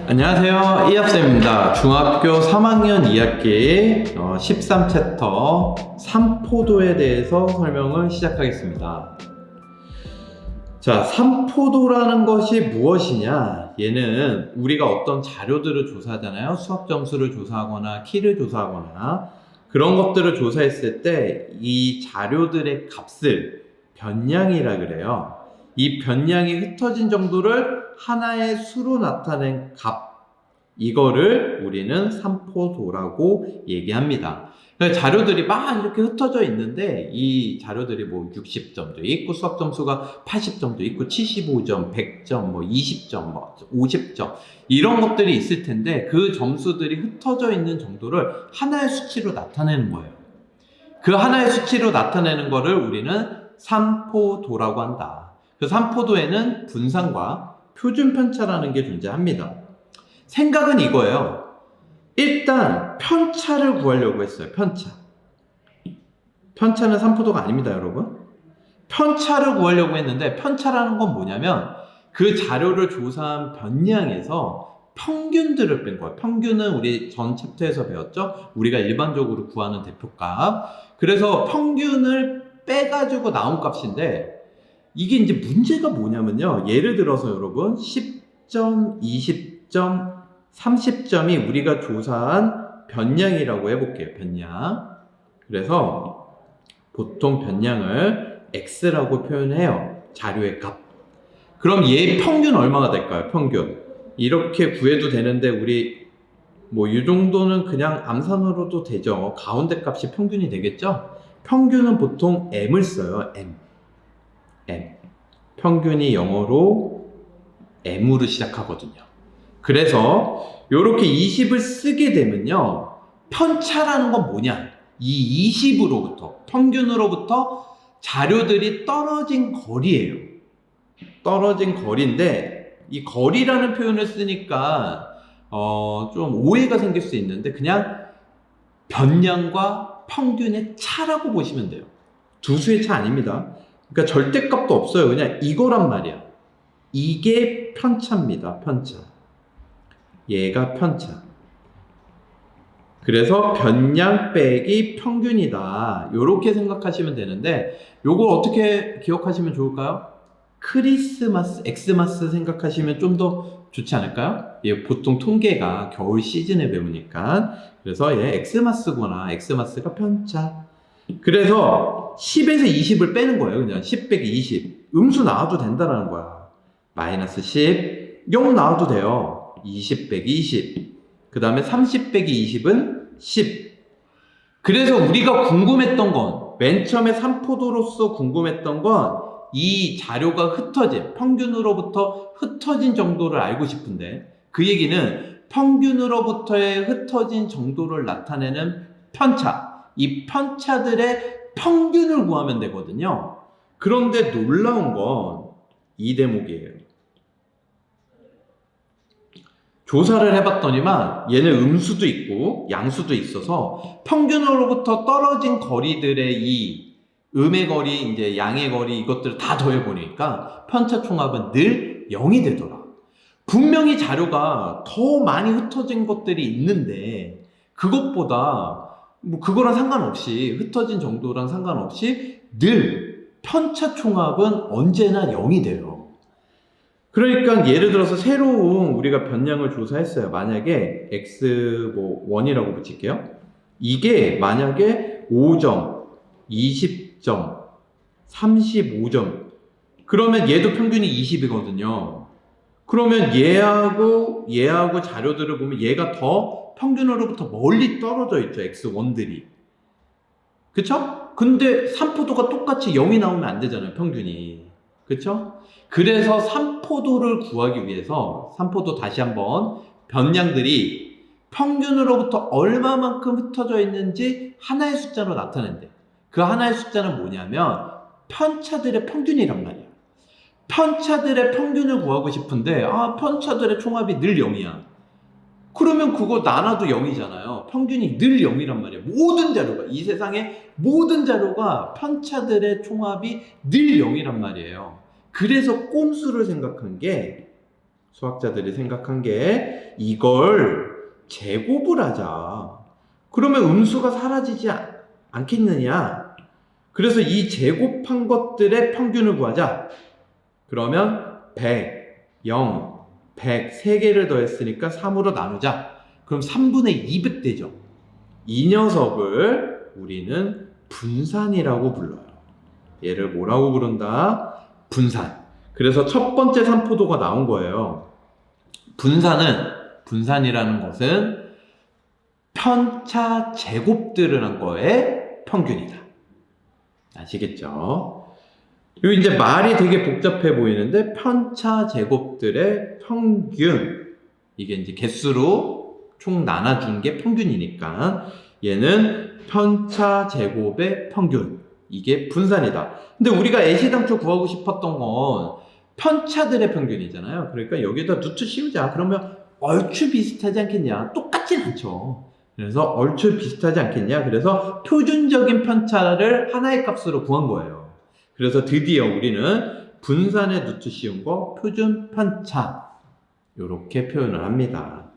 안녕하세요. 이합쌤입니다. 중학교 3학년 2학기의 13챕터 삼포도에 대해서 설명을 시작하겠습니다. 자, 삼포도라는 것이 무엇이냐? 얘는 우리가 어떤 자료들을 조사하잖아요. 수학 점수를 조사하거나 키를 조사하거나 그런 것들을 조사했을 때 이 자료들의 값을 변량이라 그래요. 이 변량이 흩어진 정도를 하나의 수로 나타낸 값, 이거를 우리는 삼포도라고 얘기합니다. 자료들이 막 이렇게 흩어져 있는데 이 자료들이 뭐 60점도 있고 수학 점수가 80점도 있고 75점, 100점, 뭐 20점, 뭐 50점 이런 것들이 있을 텐데 그 점수들이 흩어져 있는 정도를 하나의 수치로 나타내는 거예요. 그 하나의 수치로 나타내는 거를 우리는 삼포도라고 한다. 그 삼포도에는 분산과 표준 편차라는 게 존재합니다. 생각은 이거예요. 일단 편차를 구하려고 했어요. 편차는 삼포도가 아닙니다, 여러분. 편차를 구하려고 했는데 편차라는 건 뭐냐면 그 자료를 조사한 변량에서 평균들을 뺀 거예요. 평균은 우리 전 챕터에서 배웠죠? 우리가 일반적으로 구하는 대표값. 그래서 평균을 빼가지고 나온 값인데 이게 이제 문제가 뭐냐면요. 예를 들어서 여러분 10점, 20점, 30점이 우리가 조사한 변량이라고 해볼게요. 변량. 그래서 보통 변량을 X라고 표현해요. 자료의 값. 그럼 얘 평균 얼마가 될까요? 평균. 이렇게 구해도 되는데 우리 뭐 이 정도는 그냥 암산으로도 되죠. 가운데 값이 평균이 되겠죠? 평균은 보통 M을 써요. M. 평균이 영어로 M으로 시작하거든요. 그래서 이렇게 20을 쓰게 되면요. 편차라는 건 뭐냐? 이 20으로부터, 평균으로부터 자료들이 떨어진 거리예요. 떨어진 거리인데 이 거리라는 표현을 쓰니까 좀 오해가 생길 수 있는데 그냥 변량과 평균의 차라고 보시면 돼요. 두 수의 차 아닙니다. 그러니까 절대값도 없어요. 그냥 이거란 말이야. 이게 편차입니다. 편차. 얘가 편차. 그래서 변량 빼기 평균이다. 이렇게 생각하시면 되는데 요걸 어떻게 기억하시면 좋을까요? 크리스마스, 엑스마스 생각하시면 좀 더 좋지 않을까요? 얘 보통 통계가 겨울 시즌에 배우니까. 그래서 얘 엑스마스구나. 엑스마스가 편차. 그래서 10에서 20을 빼는 거예요. 그냥 10 빼기 20. 음수 나와도 된다는 거야. 마이너스 10, 0 나와도 돼요. 20 빼기 20. 그 다음에 30 빼기 20은 10. 그래서 우리가 궁금했던 건, 맨 처음에 삼포도로서 궁금했던 건 이 자료가 흩어진, 평균으로부터 흩어진 정도를 알고 싶은데 그 얘기는 평균으로부터의 ht어진 정도를 나타내는 편차, 이 편차들의 평균을 구하면 되거든요. 그런데 놀라운 건 이 대목이에요. 조사를 해봤더니만 얘는 음수도 있고 양수도 있어서 평균으로부터 떨어진 거리들의 이 음의 거리, 이제 양의 거리 이것들을 다 더해보니까 편차 총합은 늘 0이 되더라. 분명히 자료가 더 많이 흩어진 것들이 있는데 그것보다 뭐 그거랑 상관없이 흩어진 정도랑 상관없이 늘 편차 총합은 언제나 0이 돼요. 그러니까 예를 들어서 새로운 우리가 변량을 조사했어요. 만약에 x 뭐 1이라고 붙일게요. 이게 만약에 5점, 20점, 35점 그러면 얘도 평균이 20이거든요. 그러면 얘하고 자료들을 보면 얘가 더 평균으로부터 멀리 떨어져 있죠. x1들이. 그쵸? 근데 삼포도가 똑같이 0이 나오면 안 되잖아요. 평균이. 그쵸? 그래서 삼포도를 구하기 위해서 삼포도 다시 한번 변량들이 평균으로부터 얼마만큼 흩어져 있는지 하나의 숫자로 나타낸대. 그 하나의 숫자는 뭐냐면 편차들의 평균이란 말이야. 편차들의 평균을 구하고 싶은데 편차들의 총합이 늘 0이야. 그러면 그거 나눠도 0이잖아요. 평균이 늘 0이란 말이에요. 모든 자료가, 이 세상의 모든 자료가 편차들의 총합이 늘 0이란 말이에요. 그래서 꼼수를 생각한 게 수학자들이 생각한 게 이걸 제곱을 하자. 그러면 음수가 사라지지 않겠느냐. 그래서 이 제곱한 것들의 평균을 구하자. 그러면 100, 0, 100 3개를 더했으니까 3으로 나누자. 그럼 3분의 200 되죠. 이 녀석을 우리는 분산이라고 불러요. 얘를 뭐라고 부른다? 분산. 그래서 첫 번째 산포도가 나온 거예요. 분산이라는 것은 편차 제곱들을 한 거의 평균이다. 아시겠죠? 그리고 이제 말이 되게 복잡해 보이는데 편차 제곱들의 평균, 이게 이제 개수로 총 나눠준 게 평균이니까 얘는 편차 제곱의 평균, 이게 분산이다. 근데 우리가 애시당초 구하고 싶었던 건 편차들의 평균이잖아요. 그러니까 여기다 루트 씌우자. 그러면 얼추 비슷하지 않겠냐? 똑같진 않죠. 그래서 얼추 비슷하지 않겠냐? 그래서 표준적인 편차를 하나의 값으로 구한 거예요. 그래서 드디어 우리는 분산에 루트 씌운 거 표준 편차, 이렇게 표현을 합니다.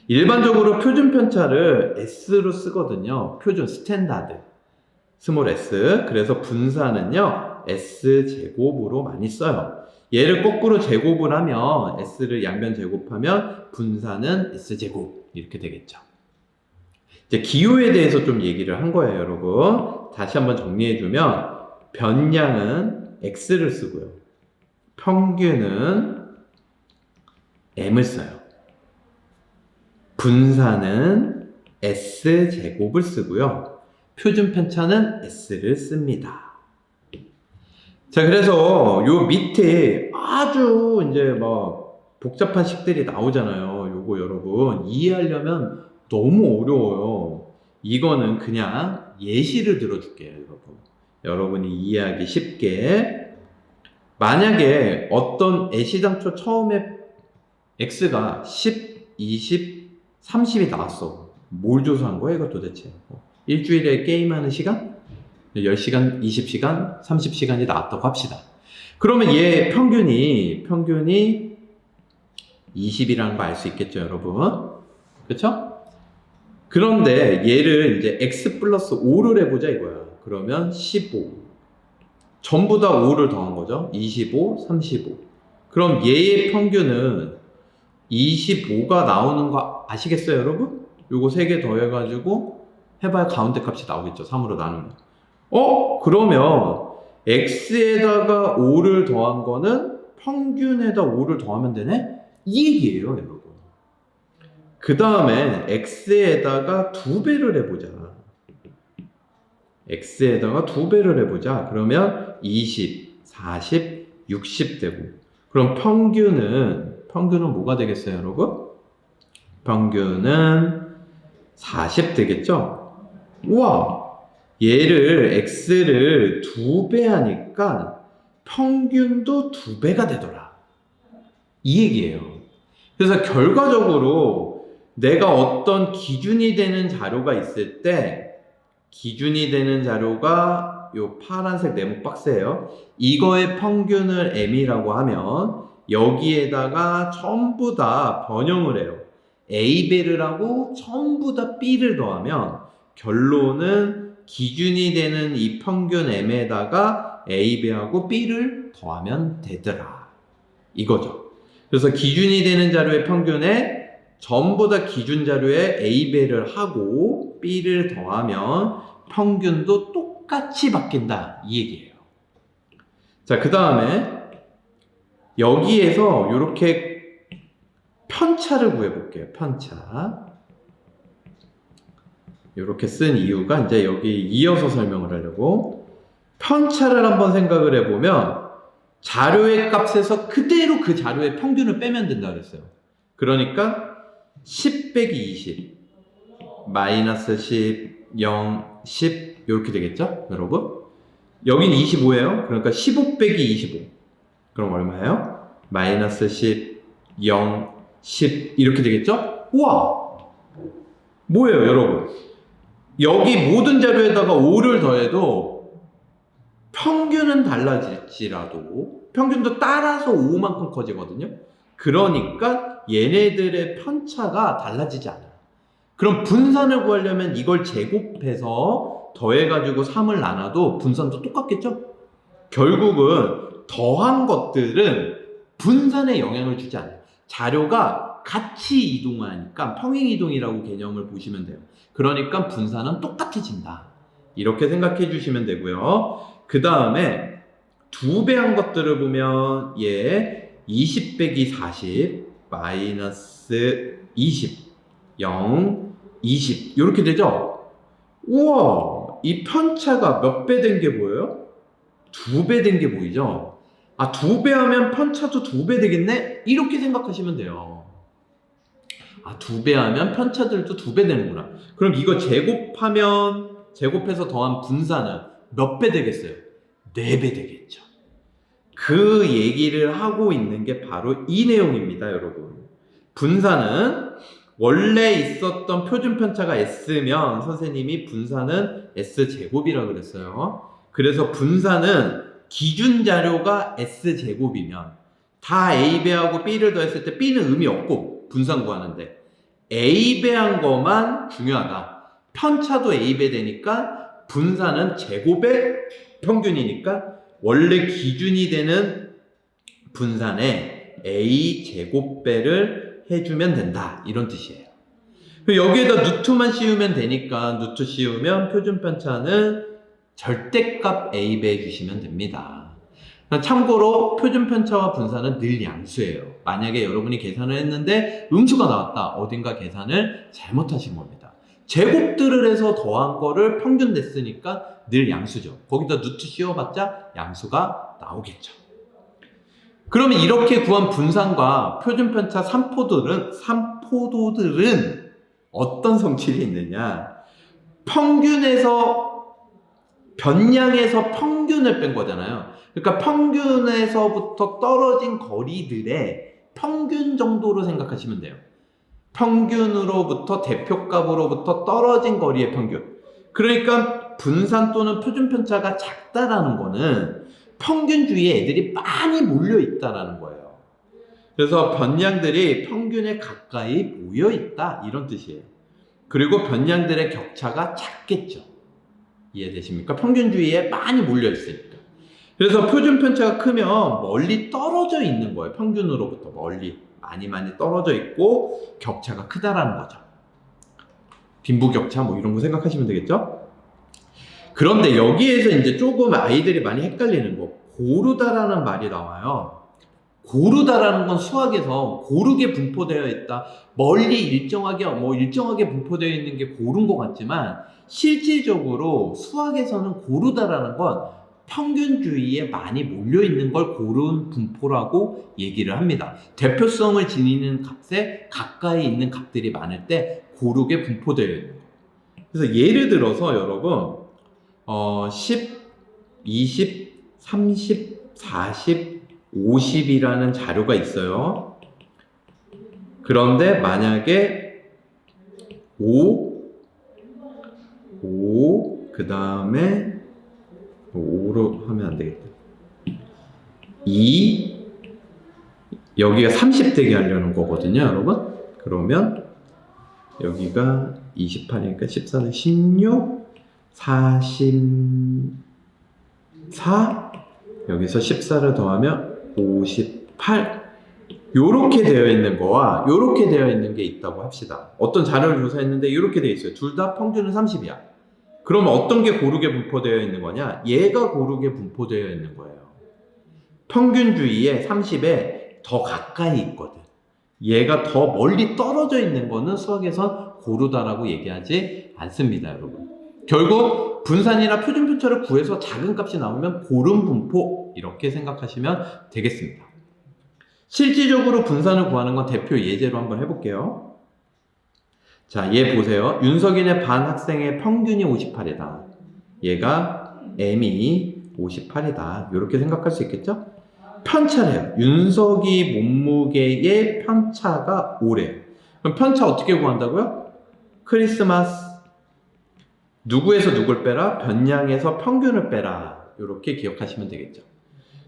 일반적으로 표준 편차를 S로 쓰거든요. 표준 스탠다드 스몰 s. 그래서 분산은요 S제곱으로 많이 써요. 얘를 거꾸로 제곱을 하면 S를 양변 제곱하면 분산은 S제곱 이렇게 되겠죠. 이제 기호에 대해서 좀 얘기를 한 거예요, 여러분. 다시 한번 정리해주면 변량은 X를 쓰고요. 평균은 M을 써요. 분산은 S제곱을 쓰고요. 표준 편차는 S를 씁니다. 자, 그래서 요 밑에 아주 이제 막 복잡한 식들이 나오잖아요. 요거 여러분 이해하려면 너무 어려워요. 이거는 그냥 예시를 들어줄게요, 여러분. 여러분이 이해하기 쉽게. 만약에 어떤 애시당초 처음에 X가 10, 20, 30이 나왔어. 뭘 조사한 거야, 이거 도대체? 일주일에 게임하는 시간? 10시간, 20시간, 30시간이 나왔다고 합시다. 그러면 얘 평균이 20이라는 거 알 수 있겠죠, 여러분? 그쵸? 그런데 얘를 이제 X 플러스 5를 해보자 이거야. 그러면 15. 전부 다 5를 더한 거죠. 25, 35. 그럼 얘의 평균은 25가 나오는 거 아시겠어요, 여러분? 요거 3개 더해가지고 해봐야 가운데 값이 나오겠죠. 3으로 나누면. 그러면 X에다가 5를 더한 거는 평균에다 5를 더하면 되네? 이 얘기예요, 여러분. 그 다음에 X에다가 2배를 해보자. X에다가 2배를 해보자. 그러면 20, 40, 60 되고. 그럼 평균은 뭐가 되겠어요, 여러분? 평균은 40 되겠죠? 우와! 얘를 X를 2배 하니까 평균도 2배가 되더라. 이 얘기예요. 그래서 결과적으로 내가 어떤 기준이 되는 자료가 있을 때, 기준이 되는 자료가 요 파란색 네모 박스예요. 이거의 평균을 M이라고 하면 여기에다가 전부 다 변형을 해요. A배를 하고 전부 다 B를 더하면 결론은 기준이 되는 이 평균 M에다가 A배하고 B를 더하면 되더라. 이거죠. 그래서 기준이 되는 자료의 평균에 전부 다 기준 자료에 A배를 하고 B를 더하면 평균도 똑같이 바뀐다. 이 얘기예요. 자, 그 다음에 여기에서 이렇게 편차를 구해볼게요. 편차. 이렇게 쓴 이유가 이제 여기 이어서 설명을 하려고. 편차를 한번 생각을 해보면 자료의 값에서 그대로 그 자료의 평균을 빼면 된다 그랬어요. 그러니까 10 빼기 20 마이너스 10, 0, 10 이렇게 되겠죠, 여러분? 여긴 25예요. 그러니까 15 빼기 25 그럼 얼마예요? 마이너스 10, 0, 10 이렇게 되겠죠? 우와! 뭐예요, 여러분? 여기 모든 자료에다가 5를 더해도 평균은 달라질지라도 평균도 따라서 5만큼 커지거든요. 그러니까 얘네들의 편차가 달라지지 않아요. 그럼 분산을 구하려면 이걸 제곱해서 더해가지고 3을 나눠도 분산도 똑같겠죠? 결국은 더한 것들은 분산에 영향을 주지 않아요. 자료가 같이 이동하니까 평행이동이라고 개념을 보시면 돼요. 그러니까 분산은 똑같아진다. 이렇게 생각해 주시면 되고요. 그 다음에 2배 한 것들을 보면 20 빼기 40 마이너스 20 0 20 이렇게 되죠? 우와, 이 편차가 몇 배 된 게 보여요? 2배 된 게 보이죠? 2배 하면 편차도 2배 되겠네? 이렇게 생각하시면 돼요. 2배 하면 편차들도 2배 되는구나. 그럼 이거 제곱해서 더한 분산은 몇 배 되겠어요? 4배 되겠죠. 그 얘기를 하고 있는 게 바로 이 내용입니다, 여러분. 분산은 원래 있었던 표준 편차가 S면 선생님이 분산은 S제곱이라고 그랬어요. 그래서 분산은 기준 자료가 S제곱이면 다 A배하고 B를 더했을 때 B는 의미 없고 분산 구하는데 A배한 거만 중요하다. 편차도 A배 되니까 분산은 제곱의 평균이니까 원래 기준이 되는 분산에 A 제곱배를 해주면 된다. 이런 뜻이에요. 여기에다 누트만 씌우면 되니까 누트 씌우면 표준 편차는 절대값 A배 해주시면 됩니다. 참고로 표준 편차와 분산은 늘 양수예요. 만약에 여러분이 계산을 했는데 음수가 나왔다. 어딘가 계산을 잘못하신 겁니다. 제곱들을 해서 더한 거를 평균 냈으니까 늘 양수죠. 거기다 누트 씌워봤자 양수가 나오겠죠. 그러면 이렇게 구한 분산과 표준 편차 3포도들은 어떤 성질이 있느냐? 변량에서 평균을 뺀 거잖아요. 그러니까 평균에서부터 떨어진 거리들의 평균 정도로 생각하시면 돼요. 평균으로부터 대표값으로부터 떨어진 거리의 평균. 그러니까 분산 또는 표준 편차가 작다라는 거는 평균 주위에 애들이 많이 몰려 있다라는 거예요. 그래서 변량들이 평균에 가까이 모여 있다 이런 뜻이에요. 그리고 변량들의 격차가 작겠죠. 이해되십니까? 평균 주위에 많이 몰려 있으니까. 그래서 표준 편차가 크면 멀리 떨어져 있는 거예요. 평균으로부터 멀리 많이 떨어져 있고 격차가 크다라는 거죠. 빈부격차 뭐 이런 거 생각하시면 되겠죠? 그런데 여기에서 이제 조금 아이들이 많이 헷갈리는 거, 고르다라는 말이 나와요. 고르다라는 건 수학에서 고르게 분포되어 있다. 멀리 일정하게 분포되어 있는 게 고른 것 같지만 실질적으로 수학에서는 고르다라는 건 평균 주위에 많이 몰려 있는 걸 고른 분포라고 얘기를 합니다. 대표성을 지니는 값에 가까이 있는 값들이 많을 때 고르게 분포되어 있는 거예요. 그래서 예를 들어서 여러분 10, 20, 30, 40, 50이라는 자료가 있어요. 그런데 만약에 5, 그 다음에 5로 하면 안 되겠다. 2, 여기가 30 되게 하려는 거거든요, 여러분. 그러면 여기가 28이니까 14는 16, 44, 여기서 14를 더하면 58. 요렇게 되어 있는 거와 요렇게 되어 있는 게 있다고 합시다. 어떤 자료를 조사했는데 요렇게 되어 있어요. 둘 다 평균은 30이야. 그러면 어떤 게 고르게 분포되어 있는 거냐? 얘가 고르게 분포되어 있는 거예요. 평균 주위에 30에 더 가까이 있거든. 얘가 더 멀리 떨어져 있는 거는 수학에선 고르다라고 얘기하지 않습니다, 여러분. 결국 분산이나 표준 편차를 구해서 작은 값이 나오면 고른 분포 이렇게 생각하시면 되겠습니다. 실질적으로 분산을 구하는 건 대표 예제로 한번 해볼게요. 자, 얘 보세요. 윤석인의 반 학생의 평균이 58이다. 얘가 M이 58이다. 이렇게 생각할 수 있겠죠? 편차래요. 윤석이 몸무게의 편차가 5래요. 그럼 편차 어떻게 구한다고요? 크리스마스 누구에서 누굴 빼라? 변량에서 평균을 빼라. 이렇게 기억하시면 되겠죠.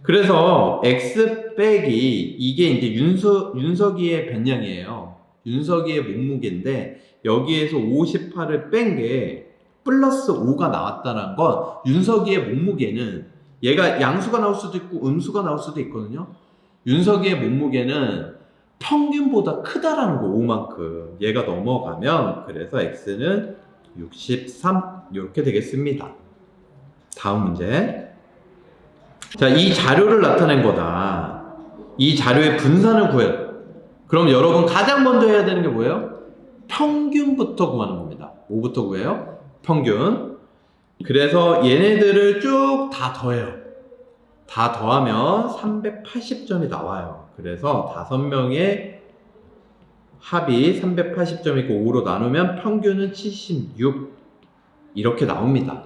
그래서 x 빼기 이게 이제 윤석이의 변량이에요. 윤석이의 몸무게인데 여기에서 58을 뺀 게 플러스 5가 나왔다는 건 윤석이의 몸무게는 얘가 양수가 나올 수도 있고 음수가 나올 수도 있거든요. 윤석이의 몸무게는 평균보다 크다라는 거, 5만큼. 얘가 넘어가면 그래서 x는 63 이렇게 되겠습니다. 다음 문제. 자, 이 자료를 나타낸 거다. 이 자료의 분산을 구해라. 그럼 여러분 가장 먼저 해야 되는 게 뭐예요? 평균부터 구하는 겁니다. 뭐부터 구해요? 평균. 그래서 얘네들을 쭉 다 더해요. 다 더하면 380점이 나와요. 그래서 5명의 합이 380점이고 5로 나누면 평균은 76 이렇게 나옵니다.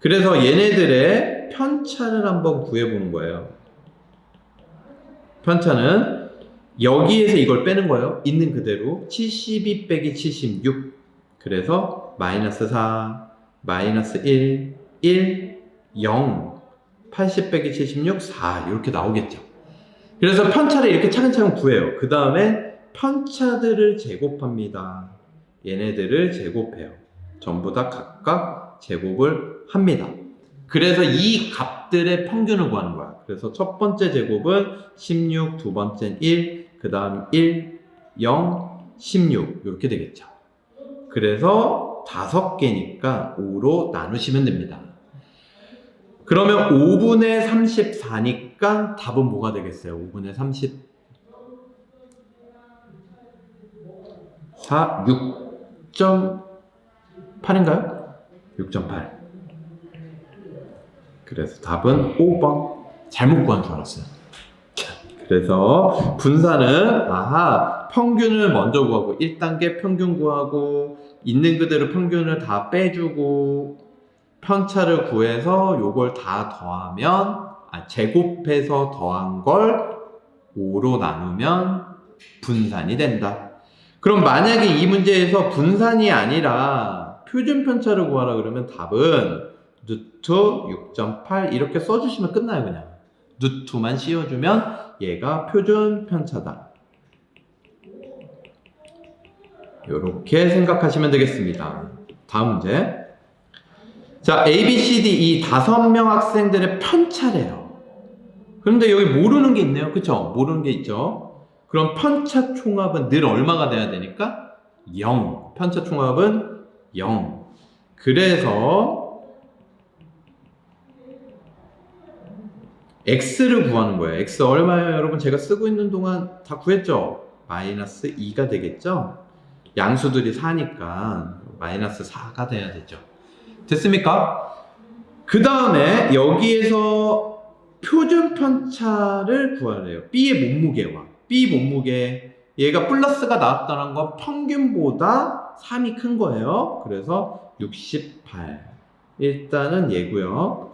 그래서 얘네들의 편차를 한번 구해보는 거예요. 편차는 여기에서 이걸 빼는 거예요. 있는 그대로 72 빼기 76. 그래서 마이너스 4, 마이너스 1, 1, 0, 80 빼기 76, 4 이렇게 나오겠죠. 그래서 편차를 이렇게 차근차근 구해요. 그 다음에 편차들을 제곱합니다. 얘네들을 제곱해요. 전부 다 각각 제곱을 합니다. 그래서 이 값들의 평균을 구하는 거야. 그래서 첫 번째 제곱은 16, 두 번째는 1, 그 다음 1, 0, 16 이렇게 되겠죠. 그래서 5개니까 5로 나누시면 됩니다. 그러면 5분의 34니까 답은 뭐가 되겠어요? 5분의 34, 6.8인가요? 6.8. 그래서 답은 5번. 잘못 구한 줄 알았어요. 그래서 분산은 평균을 먼저 구하고 1단계 평균 구하고 있는 그대로 평균을 다 빼주고 편차를 구해서 요걸 다 더하면 제곱해서 더한 걸 5로 나누면 분산이 된다. 그럼 만약에 이 문제에서 분산이 아니라 표준 편차를 구하라 그러면 답은 루트 6.8 이렇게 써주시면 끝나요. 그냥 루트만 씌워주면 얘가 표준 편차다. 이렇게 생각하시면 되겠습니다. 다음 문제. 자, A, B, C, D 이 5명 학생들의 편차래요. 그런데 여기 모르는 게 있네요. 그쵸? 모르는 게 있죠. 그럼 편차 총합은 늘 얼마가 돼야 되니까? 0. 편차 총합은 0. 그래서 X를 구하는 거예요. X 얼마예요? 여러분 제가 쓰고 있는 동안 다 구했죠? 마이너스 2가 되겠죠? 양수들이 4니까 마이너스 4가 돼야 되죠. 됐습니까? 그 다음에 여기에서 표준 편차를 구하래요. B의 몸무게와 B 몸무게 얘가 플러스가 나왔다는 건 평균보다 3이 큰 거예요. 그래서 68 일단은 얘고요.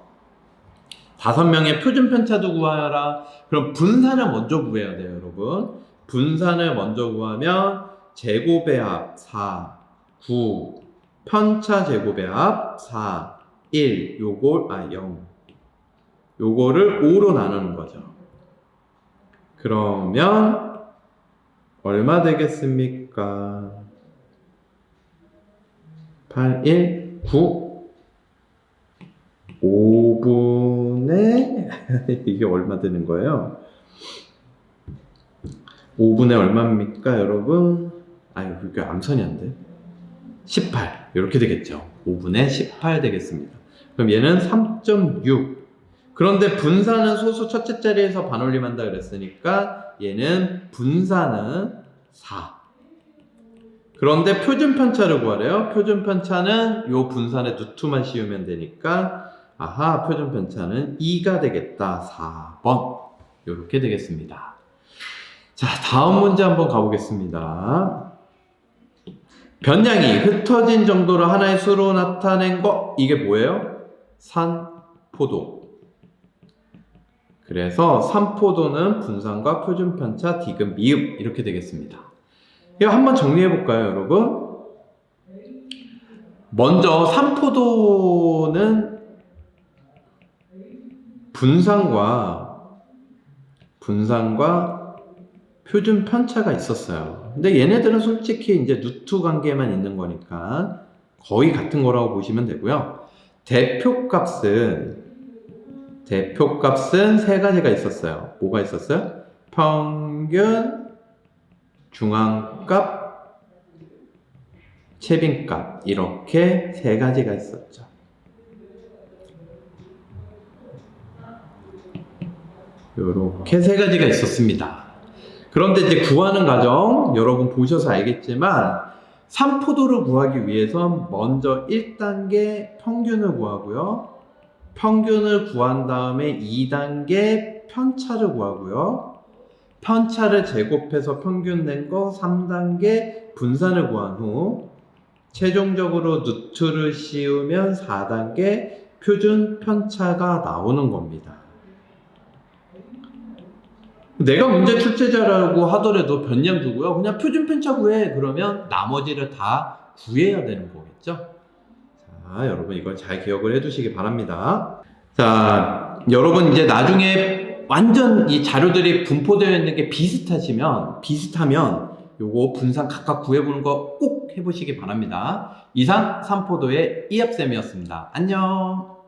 5명의 표준 편차도 구하라. 그럼 분산을 먼저 구해야 돼요, 여러분. 분산을 먼저 구하면 제곱의 합 4, 9 편차 제곱의 합 4, 1 요걸 0 요거를 5로 나누는 거죠. 그러면 얼마 되겠습니까? 8, 1, 9 5분의 이게 얼마 되는 거예요? 5분의 얼마입니까, 여러분? 이게 암산이 안 돼. 18 이렇게 되겠죠. 5분의 18 되겠습니다. 그럼 얘는 3.6. 그런데 분산은 소수 첫째 자리에서 반올림한다 그랬으니까 얘는 분산은 4. 그런데 표준 편차를 구하래요. 표준 편차는 요 분산의 루트만 씌우면 되니까 표준 편차는 2가 되겠다. 4번 이렇게 되겠습니다. 자, 다음 문제 한번 가보겠습니다. 변량이 흩어진 정도를 하나의 수로 나타낸 거 이게 뭐예요? 산포도. 그래서 산포도는 분산과 표준 편차, 디귿, 미흡 이렇게 되겠습니다. 이거 한번 정리해 볼까요, 여러분? 먼저 산포도는 분산과 분산과 표준 편차가 있었어요. 근데 얘네들은 솔직히 이제 누트 관계만 있는 거니까 거의 같은 거라고 보시면 되고요. 대표값은 세 가지가 있었어요. 뭐가 있었어요? 평균, 중앙값, 최빈값 이렇게 세 가지가 있었죠. 이렇게 세 가지가 있었습니다. 그런데 이제 구하는 과정 여러분 보셔서 알겠지만 산포도를 구하기 위해선 먼저 1단계 평균을 구하고요. 평균을 구한 다음에 2단계 편차를 구하고요. 편차를 제곱해서 평균 낸 거 3단계 분산을 구한 후 최종적으로 누트를 씌우면 4단계 표준 편차가 나오는 겁니다. 내가 문제 출제자라고 하더라도 변량 두고요. 그냥 표준 편차 구해. 그러면 나머지를 다 구해야 되는 거겠죠? 자, 여러분 이건 잘 기억을 해두시기 바랍니다. 자, 여러분 이제 나중에 완전 이 자료들이 분포되어 있는 게 비슷하면 요거 분산 각각 구해보는 거 꼭 해보시기 바랍니다. 이상 산포도의 이합쌤이었습니다. 안녕.